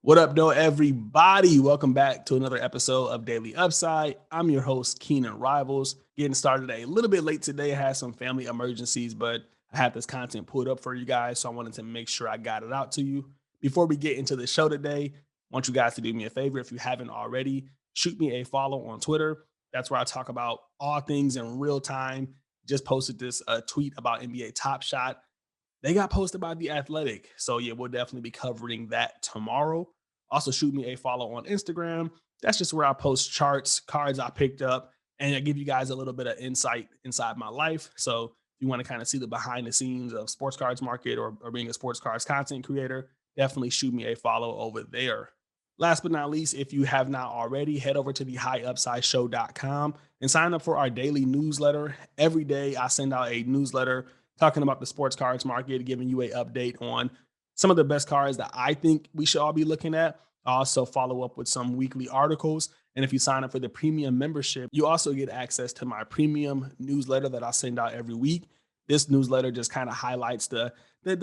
What up, though, everybody? Welcome back to another episode of Daily Upside. I'm your host, Keenan Rivals. Getting started a little bit late today. I had some family emergencies, but I had this content pulled up for you guys, so I wanted to make sure I got it out to you. Before we get into the show today, I want you guys to do me a favor. If you haven't already, shoot me a follow on Twitter. That's where I talk about all things in real time. Just posted this tweet about NBA Top Shot. They got posted by The Athletic. So, yeah, we'll definitely be covering that tomorrow. Also, shoot me a follow on Instagram. That's just where I post charts, cards I picked up, and I give you guys a little bit of insight inside my life. So, if you want to kind of see the behind the scenes of sports cards market or being a sports cards content creator, definitely shoot me a follow over there. Last but not least, if you have not already, head over to the highupsideshow.com and sign up for our daily newsletter. Every day, I send out a newsletter talking about the sports cards market, giving you an update on some of the best cards that I think we should all be looking at. I also follow up with some weekly articles. And if you sign up for the premium membership, you also get access to my premium newsletter that I send out every week. This newsletter just kind of highlights the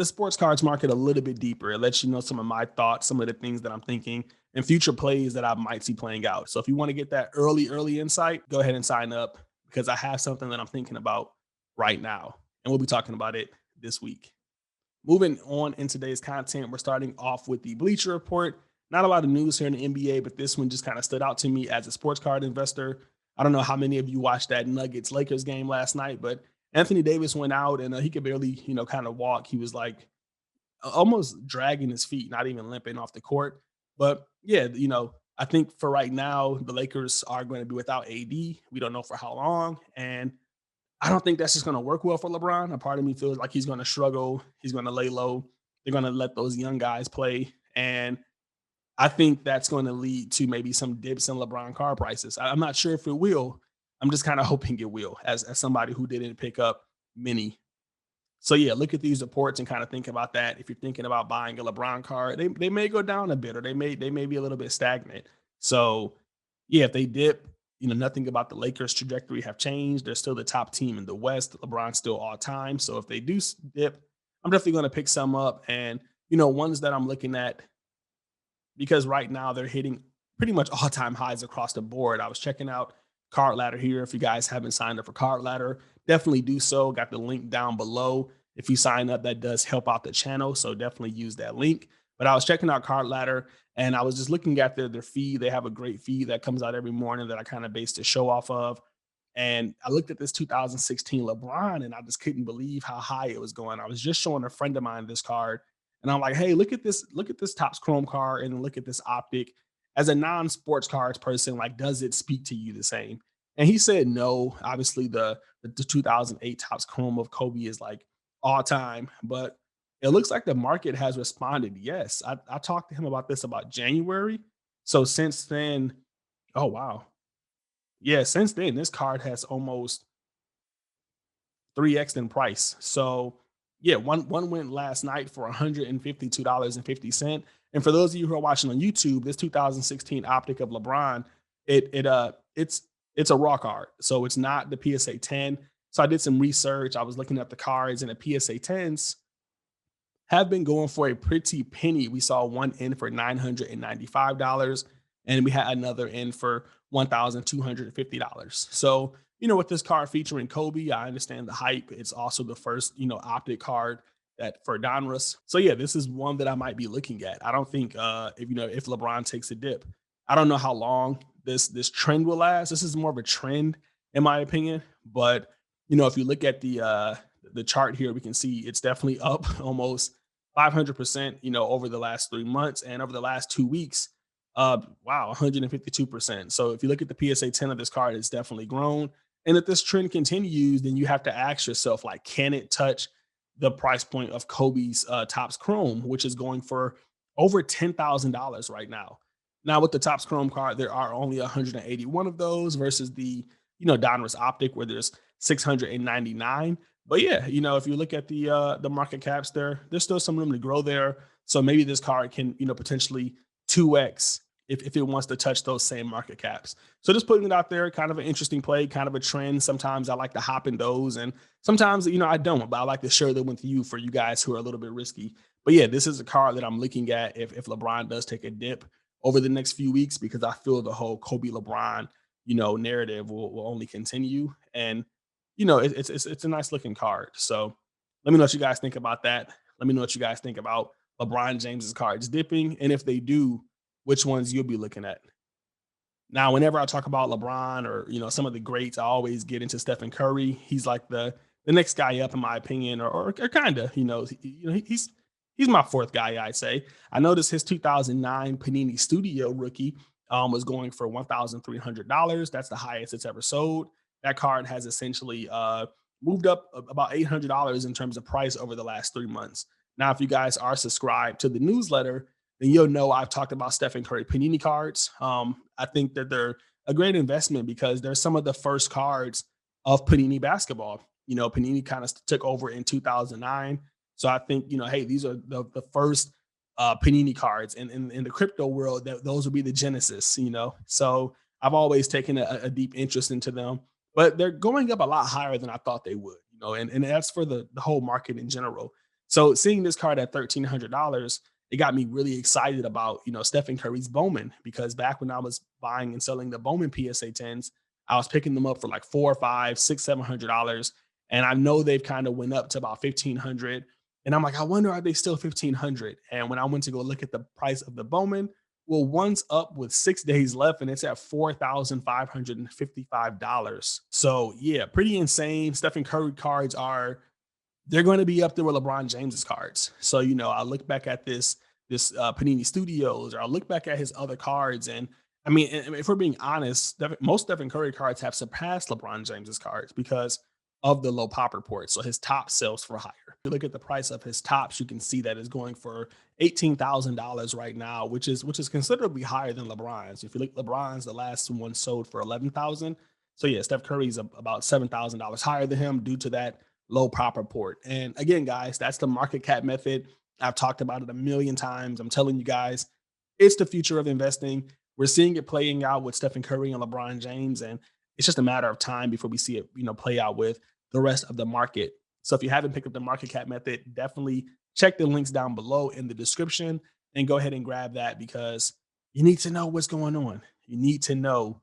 sports cards market a little bit deeper. It lets you know some of my thoughts, some of the things that I'm thinking, and future plays that I might see playing out. So if you want to get that early insight, go ahead and sign up because I have something that I'm thinking about right now. And we'll be talking about it this week. Moving on in today's content, we're starting off with the Bleacher Report. Not a lot of news here in the NBA, but this one just kind of stood out to me as a sports card investor. I don't know how many of you watched that Nuggets-Lakers game last night, but Anthony Davis went out and he could barely, kind of walk. He was like almost dragging his feet, not even limping off the court. But yeah, I think for right now, the Lakers are going to be without AD. We don't know for how long. And I don't think that's just going to work well for LeBron. A part of me feels like he's going to struggle. He's going to lay low. They're going to let those young guys play. And I think that's going to lead to maybe some dips in LeBron card prices. I'm not sure if it will. I'm just kind of hoping it will as somebody who didn't pick up many. So, yeah, look at these reports and kind of think about that. If you're thinking about buying a LeBron card, they may go down a bit or they may be a little bit stagnant. So, yeah, if they dip, nothing about the Lakers' trajectory have changed. They're still the top team in the West. LeBron's still all time. So if they do dip, I'm definitely going to pick some up. And, ones that I'm looking at, because right now they're hitting pretty much all-time highs across the board. I was checking out Card Ladder here. If you guys haven't signed up for Card Ladder, definitely do so. Got the link down below. If you sign up, that does help out the channel. So definitely use that link. But I was checking out Card Ladder and I was just looking at their feed. They have a great feed that comes out every morning that I kind of base the show off of. And I looked at this 2016 LeBron and I just couldn't believe how high it was going. I was just showing a friend of mine this card and I'm like, hey, look at this Topps Chrome card and look at this optic. As a non-sports cards person, like, does it speak to you the same? And he said no. Obviously, the 2008 Topps Chrome of Kobe is like all time, but it looks like the market has responded. Yes, I talked to him about this about January. So since then, oh wow, yeah, since then this card has almost 3x in price. So yeah, one went last night for $152.50. And for those of you who are watching on YouTube, this 2016 optic of LeBron, it's a raw card. So it's not the PSA 10. So I did some research. I was looking at the cards and the PSA 10s have been going for a pretty penny. We saw one in for $995 and we had another in for $1,250. So, with this card featuring Kobe, I understand the hype. It's also the first, optic card that for Donruss. So yeah, this is one that I might be looking at. I don't think if LeBron takes a dip, I don't know how long this trend will last. This is more of a trend in my opinion. But if you look at the chart here, we can see it's definitely up almost 500%, over the last 3 months and over the last 2 weeks. Wow, 152%. So if you look at the PSA 10 of this card, it's definitely grown. And if this trend continues, then you have to ask yourself, like, can it touch the price point of Kobe's Topps Chrome, which is going for over $10,000 right now? Now, with the Topps Chrome card, there are only 181 of those versus the, Donruss Optic, where there's 699. But yeah, if you look at the market caps there's still some room to grow there. So maybe this card can, potentially 2x if it wants to touch those same market caps. So just putting it out there, kind of an interesting play, kind of a trend. Sometimes I like to hop in those and sometimes, I don't, but I like to share them with you for you guys who are a little bit risky. But yeah, this is a card that I'm looking at if LeBron does take a dip over the next few weeks, because I feel the whole Kobe LeBron, narrative will only continue. And it's a nice looking card. So let me know what you guys think about that. Let me know what you guys think about LeBron James's cards dipping, and if they do, which ones you'll be looking at. Now, whenever I talk about LeBron or some of the greats, I always get into Stephen Curry. He's like the next guy up in my opinion, or kind of, he's my fourth guy, I'd say. I noticed his 2009 Panini Studio rookie was going for $1,300. That's the highest it's ever sold. That card has essentially moved up about $800 in terms of price over the last 3 months. Now, if you guys are subscribed to the newsletter, then you'll know I've talked about Stephen Curry Panini cards. I think that they're a great investment because they're some of the first cards of Panini basketball. Panini kind of took over in 2009. So I think, hey, these are the first Panini cards. And in the crypto world, those would be the genesis. So I've always taken a deep interest into them, but they're going up a lot higher than I thought they would, and that's for the whole market in general. So seeing this card at $1,300, it got me really excited about, Stephen Curry's Bowman, because back when I was buying and selling the Bowman PSA 10s, I was picking them up for like 4 or 5, 6, $700. And I know they've kind of went up to about 1,500. And I'm like, I wonder, are they still 1,500? And when I went to go look at the price of the Bowman, well, one's up with 6 days left and it's at $4,555. So yeah, pretty insane. Stephen Curry cards they're going to be up there with LeBron James's cards. So, I look back at this Panini Studios, or I look back at his other cards, and I mean, if we're being honest, most Stephen Curry cards have surpassed LeBron James's cards because of the low pop report. So his top sells for higher. If you look at the price of his tops, you can see that it's going for $18,000 right now, which is considerably higher than LeBron's. If you look, LeBron's the last one sold for 11,000. So yeah, Steph Curry's about $7,000 higher than him due to that low prop report. And again, guys, that's the market cap method. I've talked about it a million times. I'm telling you guys, it's the future of investing. We're seeing it playing out with Stephen Curry and LeBron James, and it's just a matter of time before we see it, play out with the rest of the market. So if you haven't picked up the market cap method, definitely check the links down below in the description and go ahead and grab that, because you need to know what's going on. You need to know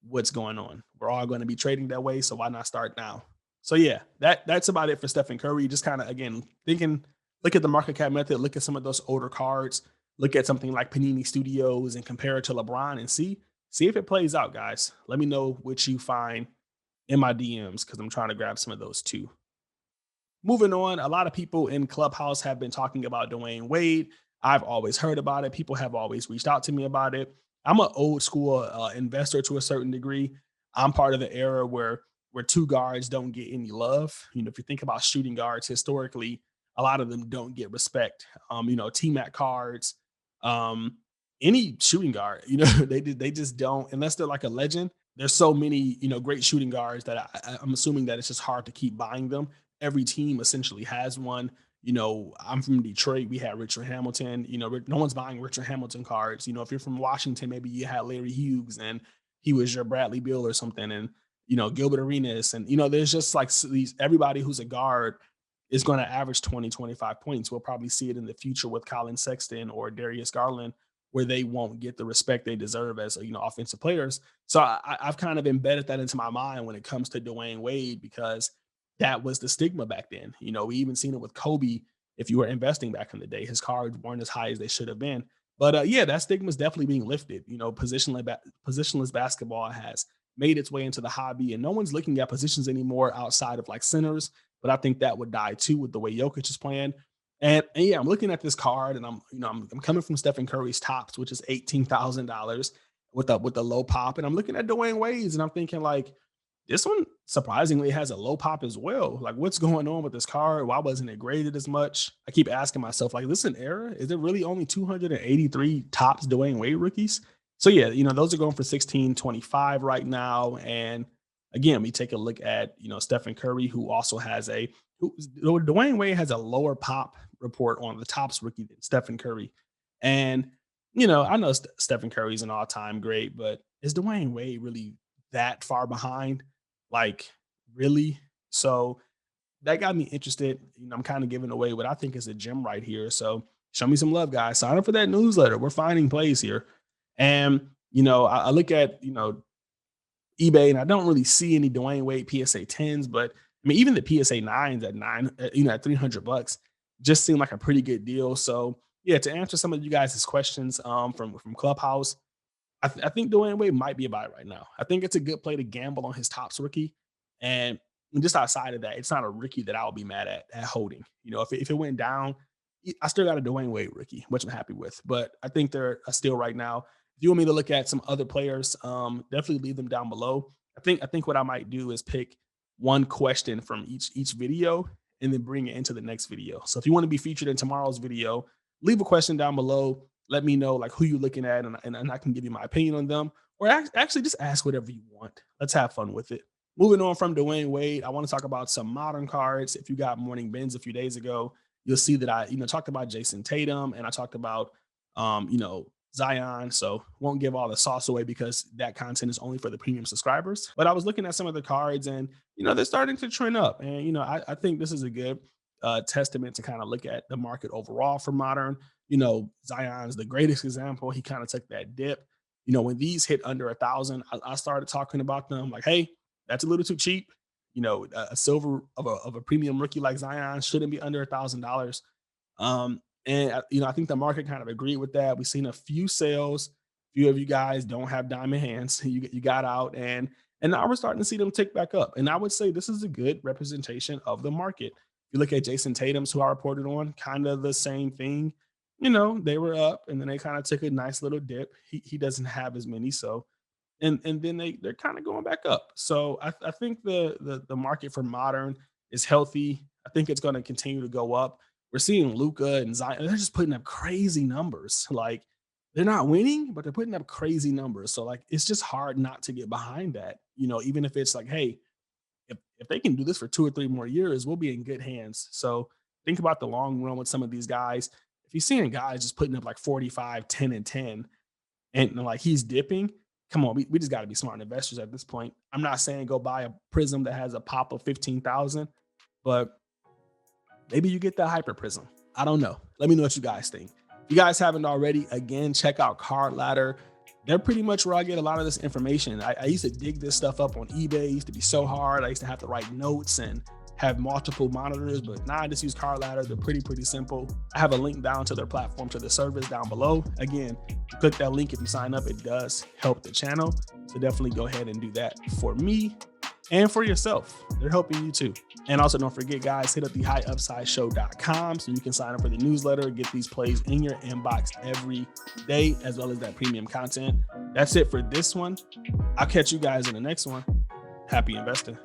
what's going on. We're all going to be trading that way, so why not start now? So yeah, that's about it for Stephen Curry. Just kind of, again, look at the market cap method, look at some of those older cards, look at something like Panini Studios and compare it to LeBron and see if it plays out, guys. Let me know what you find in my DMs, because I'm trying to grab some of those too. Moving on, a lot of people in Clubhouse have been talking about Dwayne Wade. I've always heard about it. People have always reached out to me about it. I'm an old school investor to a certain degree. I'm part of the era where two guards don't get any love. If you think about shooting guards historically, a lot of them don't get respect. T-Mac cards, um, any shooting guard, they just don't, unless they're like a legend. There's so many, great shooting guards that I'm assuming that it's just hard to keep buying them. Every team essentially has one. I'm from Detroit. We had Richard Hamilton. No one's buying Richard Hamilton cards. If you're from Washington, maybe you had Larry Hughes and he was your Bradley Beal or something. And, Gilbert Arenas. And, there's just like these, everybody who's a guard is going to average 20, 25 points. We'll probably see it in the future with Colin Sexton or Darius Garland, where they won't get the respect they deserve as, offensive players. So I've kind of embedded that into my mind when it comes to Dwayne Wade, because that was the stigma back then. We even seen it with Kobe. If you were investing back in the day, his cards weren't as high as they should have been. But yeah, that stigma is definitely being lifted. Positionless basketball has made its way into the hobby, and no one's looking at positions anymore outside of like centers. But I think that would die too with the way Jokic is playing. And yeah, I'm looking at this card, and I'm coming from Stephen Curry's tops, which is $18,000 with a low pop, and I'm looking at Dwayne Wade's, and I'm thinking like, this one surprisingly has a low pop as well. Like, what's going on with this card? Why wasn't it graded as much? I keep asking myself, like, is this an error? Is there really only 283 tops Dwayne Wade rookies? So yeah, those are going for 1625 right now. And again, we take a look at, Stephen Curry, who also has Dwayne Wade has a lower pop report on the tops rookie than Stephen Curry. And, I know Stephen Curry's an all-time great, but is Dwayne Wade really that far behind? Like, really? So that got me interested. I'm kind of giving away what I think is a gem right here. So show me some love, guys. Sign up for that newsletter. We're finding plays here. And, I look at, eBay, and I don't really see any Dwayne Wade PSA 10s, but I mean, even the PSA 9s at at $300 just seemed like a pretty good deal. So yeah, to answer some of you guys' questions from Clubhouse, I think Dwayne Wade might be a buy right now. I think it's a good play to gamble on his tops rookie. And just outside of that, it's not a rookie that I'll be mad at holding. If it went down, I still got a Dwayne Wade rookie, which I'm happy with. But I think they're still right now. If you want me to look at some other players, definitely leave them down below. I think what I might do is pick one question from each video and then bring it into the next video. So if you want to be featured in tomorrow's video, leave a question down below. Let me know like who you're looking at, and I can give you my opinion on them. Or actually just ask whatever you want. Let's have fun with it. Moving on from Dwayne Wade, I want to talk about some modern cards. If you got morning bins a few days ago, you'll see that I, talked about Jason Tatum and I talked about, Zion. So won't give all the sauce away because that content is only for the premium subscribers. But I was looking at some of the cards and, they're starting to trend up. And, I think this is a good testament to kind of look at the market overall for modern. Zion's the greatest example. He kind of took that dip. When these hit under 1,000, I started talking about them like, hey, that's a little too cheap. A silver of a premium rookie like Zion shouldn't be under $1,000. And I think the market kind of agreed with that. We've seen a few sales. A few of you guys don't have diamond hands. You got out, and now we're starting to see them tick back up. And I would say this is a good representation of the market. If you look at Jason Tatum's, who I reported on, kind of the same thing. They were up, and then they kind of took a nice little dip. He doesn't have as many, so and then they're kind of going back up. So I think the market for modern is healthy. I think it's going to continue to go up. We're seeing Luca and Zion, they're just putting up crazy numbers. Like they're not winning, but they're putting up crazy numbers. So like it's just hard not to get behind that. Even if it's like, hey, if they can do this for 2 or 3 more years, we'll be in good hands. So think about the long run with some of these guys. If you're seeing guys just putting up like 45, 10, and 10, and like he's dipping, come on, we just got to be smart investors at this point. I'm not saying go buy a prism that has a pop of 15,000, but maybe you get that hyper prism. I don't know. Let me know what you guys think. If you guys haven't already, again, check out Card Ladder. They're pretty much where I get a lot of this information. I used to dig this stuff up on eBay. It used to be so hard. I used to have to write notes and have multiple monitors, but now I just use Card Ladder. They're pretty simple. I have a link down to their platform, to the service down below. Again, click that link if you sign up. It does help the channel. So definitely go ahead and do that for me and for yourself. They're helping you too. And also don't forget, guys, hit up the highupsideshow.com so you can sign up for the newsletter, get these plays in your inbox every day, as well as that premium content. That's it for this one. I'll catch you guys in the next one. Happy investing.